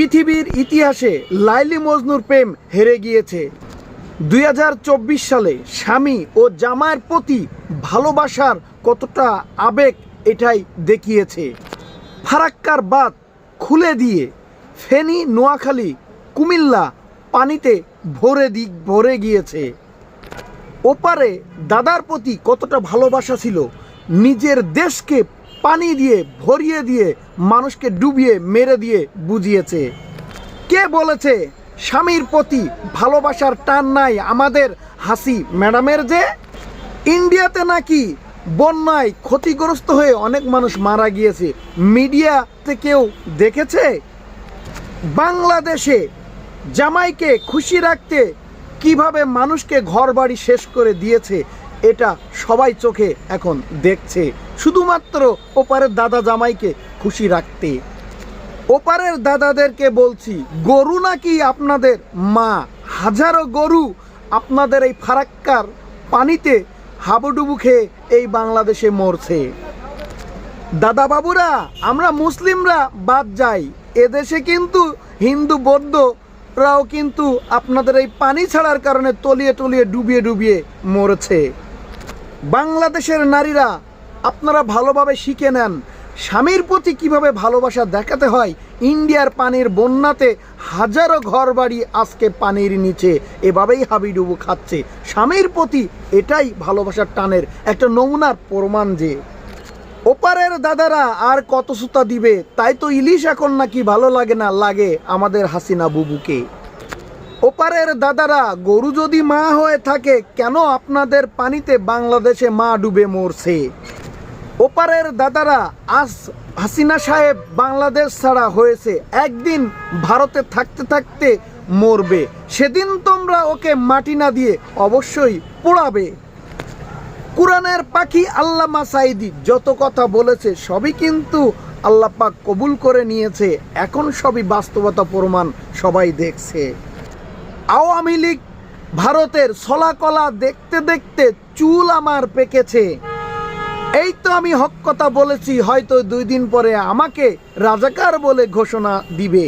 পৃথিবীর ইতিহাসে লাইলি মজনুর প্রেম হেরে গিয়েছে। 2024 সালে স্বামী ও জামাইয়ের প্রতি ভালোবাসার কতটা আবেগ এটাই দেখিয়েছে। ফারাক্কার বাঁধ খুলে দিয়ে ফেনী, নোয়াখালী, কুমিল্লা পানিতে ভরে গিয়েছে। ওপারে দাদার প্রতি কতটা ভালোবাসা ছিল, নিজের দেশকে পানি দিয়ে ভরিয়ে দিয়ে মানুষকে ডুবিয়ে মেরে দিয়ে বুঝিয়েছে। কে বলেছে স্বামীর প্রতি ভালোবাসার টান নাই আমাদের হাসি ম্যাডামের? যে ইন্ডিয়াতে নাকি বন্যায় ক্ষতিগ্রস্ত হয়ে অনেক মানুষ মারা গিয়েছে, মিডিয়াতে কেউ দেখেছে? বাংলাদেশে জামাইকে খুশি রাখতে কিভাবে মানুষকে ঘরবাড়ি শেষ করে দিয়েছে এটা সবাই চোখে এখন দেখছে, শুধুমাত্র ওপারের দাদা জামাইকে খুশি রাখতে। ওপারের দাদাদেরকে বলছি, গরু নাকি আপনাদের মা? হাজারো গরু আপনাদের এই ফারাক্কার পানিতে হাবুডুবু খেয়ে এই বাংলাদেশে মরছে। দাদা বাবুরা, আমরা মুসলিমরা বাদ যাই, এদেশে কিন্তু হিন্দু বৌদ্ধরাও কিন্তু আপনাদের এই পানি ছাড়ার কারণে তলিয়ে তলিয়ে ডুবিয়ে মরেছে। বাংলাদেশের নারীরা আপনারা ভালোভাবে শিখে নেন স্বামীর প্রতি কিভাবে ভালোবাসা দেখাতে হয়। ইন্ডিয়ার পানির বন্যাতে হাজারো ঘর বাড়ি আজকে পানির নিচে এভাবেই হাবিডুবু খাচ্ছে। স্বামীর প্রতি এটাই ভালোবাসার টানের একটা নমুনার প্রমাণ। যে ওপারের দাদারা আর কত সুতা দিবে, তাই তো ইলিশ এখন নাকি ভালো লাগে না, লাগে আমাদের হাসিনা বুবুকে। ওপারের দাদারা, গরু যদি মা হয়ে থাকে কেন আপনাদের পানিতে বাংলাদেশে মা ডুবে মরছে? ওপারের দাদারা, আজ হাসিনা সাহেব বাংলাদেশ ছাড়া হয়েছে, একদিন ভারতে থাকতে থাকতে মরবে, সেদিন তোমরা ওকে মাটি না দিয়ে অবশ্যই পোড়াবে। কুরআনের পাখি আল্লামা সাঈদী যত কথা বলেছে সবই কিন্তু আল্লাহ পাক কবুল করে নিয়েছে, এখন সবই বাস্তবতা প্রমাণ সবাই দেখছে। আওয়ামী লীগ ভারতের ছলাকলা দেখতে দেখতে চুল আমার পেকেছে। এই তো আমি হক কথা বলেছি, হয়তো 2 দিন পরে আমাকে রাজাকার বলে ঘোষণা দিবে।